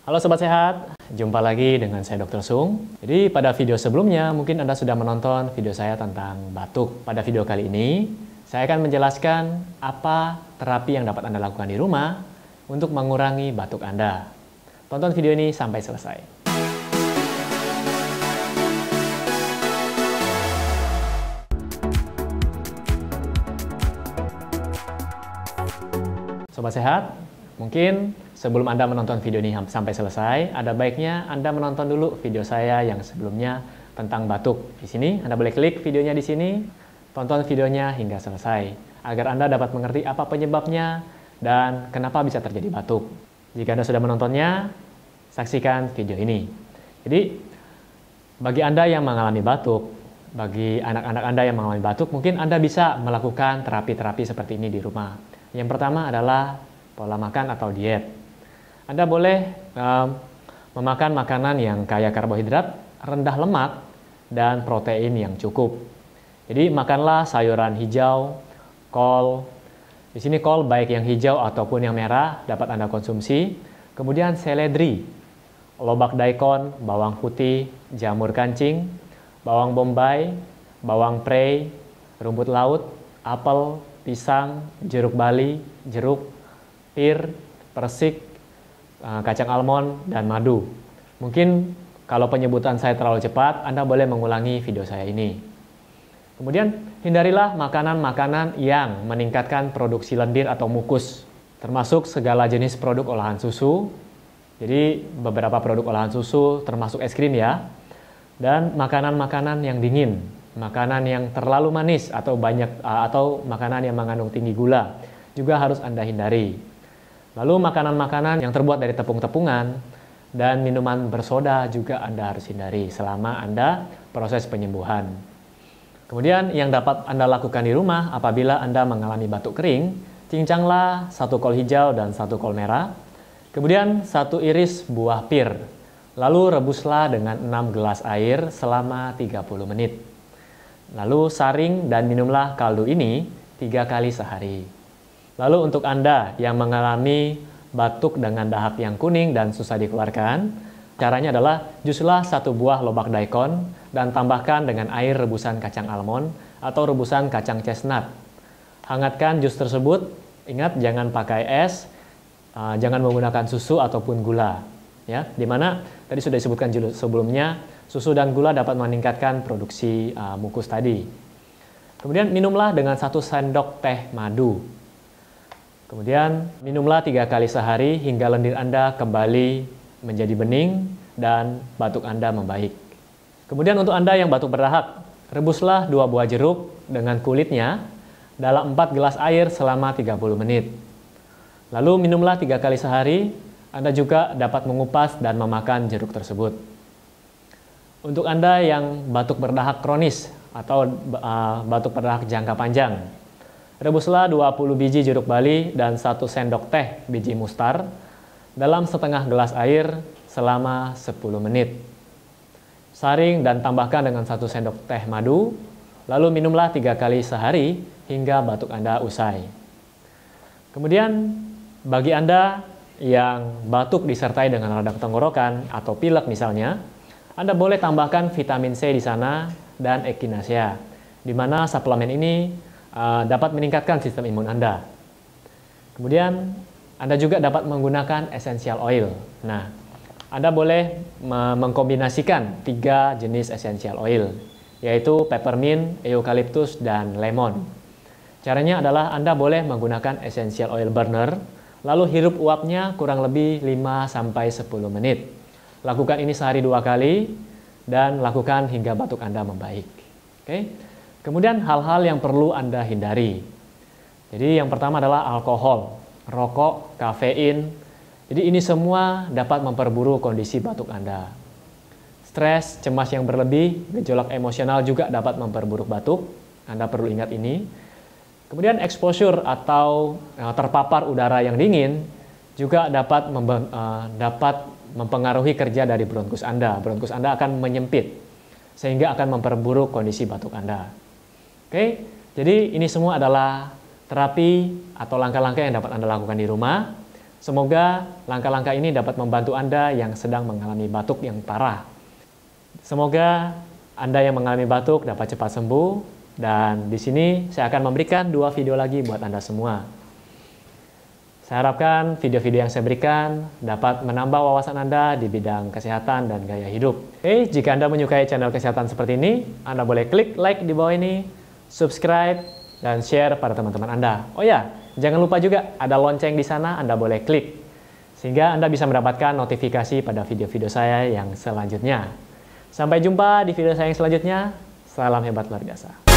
Halo Sobat Sehat, jumpa lagi dengan saya Dr. Sung. Jadi pada video sebelumnya mungkin Anda sudah menonton video saya tentang batuk. Pada video kali ini, saya akan menjelaskan apa terapi yang dapat Anda lakukan di rumah untuk mengurangi batuk Anda. Tonton video ini sampai selesai. Sobat Sehat, mungkin sebelum Anda menonton video ini sampai selesai, ada baiknya Anda menonton dulu video saya yang sebelumnya tentang batuk. Di sini Anda boleh klik videonya di sini, tonton videonya hingga selesai, agar Anda dapat mengerti apa penyebabnya dan kenapa bisa terjadi batuk. Jika Anda sudah menontonnya, saksikan video ini. Jadi, bagi Anda yang mengalami batuk, bagi anak-anak Anda yang mengalami batuk, mungkin Anda bisa melakukan terapi-terapi seperti ini di rumah. Yang pertama adalah pola makan atau diet. Anda boleh memakan makanan yang kaya karbohidrat, rendah lemak, dan protein yang cukup. Jadi makanlah sayuran hijau, kol. Di sini kol baik yang hijau ataupun yang merah dapat Anda konsumsi. Kemudian seledri, lobak daikon, bawang putih, jamur kancing, bawang bombay, bawang prei, rumput laut, apel, pisang, jeruk bali, jeruk, pir, persik, kacang almond, dan madu. Mungkin kalau penyebutan saya terlalu cepat, Anda boleh mengulangi video saya ini. Kemudian, hindarilah makanan-makanan yang meningkatkan produksi lendir atau mukus, termasuk segala jenis produk olahan susu. Jadi, beberapa produk olahan susu termasuk es krim ya. Dan makanan-makanan yang dingin, makanan yang terlalu manis atau makanan yang mengandung tinggi gula juga harus Anda hindari. Lalu makanan-makanan yang terbuat dari tepung-tepungan dan minuman bersoda juga Anda harus hindari selama Anda proses penyembuhan. Kemudian yang dapat Anda lakukan di rumah apabila Anda mengalami batuk kering, cincanglah 1 kol hijau dan 1 kol merah, kemudian 1 iris buah pir, lalu rebuslah dengan 6 gelas air selama 30 menit. Lalu saring dan minumlah kaldu ini 3 kali sehari. Lalu untuk Anda yang mengalami batuk dengan dahak yang kuning dan susah dikeluarkan, caranya adalah juslah 1 buah lobak daikon dan tambahkan dengan air rebusan kacang almond atau rebusan kacang chestnut. Hangatkan jus tersebut, ingat jangan pakai es, jangan menggunakan susu ataupun gula. Ya, dimana tadi sudah disebutkan sebelumnya, susu dan gula dapat meningkatkan produksi mukus tadi. Kemudian minumlah dengan 1 sendok teh madu. Kemudian minumlah 3 kali sehari hingga lendir Anda kembali menjadi bening dan batuk Anda membaik. Kemudian untuk Anda yang batuk berdahak, rebuslah 2 buah jeruk dengan kulitnya dalam 4 gelas air selama 30 menit. Lalu minumlah 3 kali sehari, Anda juga dapat mengupas dan memakan jeruk tersebut. Untuk Anda yang batuk berdahak kronis atau batuk berdahak jangka panjang, rebuslah 20 biji jeruk bali dan 1 sendok teh biji mustar dalam setengah gelas air selama 10 menit. Saring dan tambahkan dengan 1 sendok teh madu, lalu minumlah 3 kali sehari hingga batuk Anda usai. Kemudian bagi Anda yang batuk disertai dengan radang tenggorokan atau pilek misalnya, Anda boleh tambahkan vitamin C di sana dan echinacea, di mana suplemen ini dapat meningkatkan sistem imun Anda. Kemudian Anda juga dapat menggunakan essential oil. Nah, Anda boleh mengkombinasikan 3 jenis essential oil, yaitu peppermint, eucalyptus, dan lemon. Caranya adalah Anda boleh menggunakan essential oil burner, lalu hirup uapnya kurang lebih 5-10 menit. Lakukan ini sehari 2 kali, dan lakukan hingga batuk Anda membaik. Oke? Kemudian hal-hal yang perlu Anda hindari. Jadi yang pertama adalah alkohol, rokok, kafein. Jadi ini semua dapat memperburuk kondisi batuk Anda. Stres, cemas yang berlebih, gejolak emosional juga dapat memperburuk batuk. Anda perlu ingat ini. Kemudian exposure atau terpapar udara yang dingin juga dapat mempengaruhi kerja dari bronkus Anda. Bronkus Anda akan menyempit sehingga akan memperburuk kondisi batuk Anda. Oke, jadi ini semua adalah terapi atau langkah-langkah yang dapat Anda lakukan di rumah Semoga langkah-langkah ini dapat membantu Anda yang sedang mengalami batuk yang parah. Semoga Anda yang mengalami batuk dapat cepat sembuh, dan di sini saya akan memberikan 2 video lagi buat Anda semua. Saya harapkan video-video yang saya berikan dapat menambah wawasan Anda di bidang kesehatan dan gaya hidup. Oke, jika Anda menyukai channel kesehatan seperti ini, Anda boleh klik like di bawah ini, subscribe, dan share pada teman-teman Anda. Oh ya, jangan lupa juga ada lonceng di sana, Anda boleh klik, sehingga Anda bisa mendapatkan notifikasi pada video-video saya yang selanjutnya. Sampai jumpa di video saya yang selanjutnya. Salam hebat luar biasa.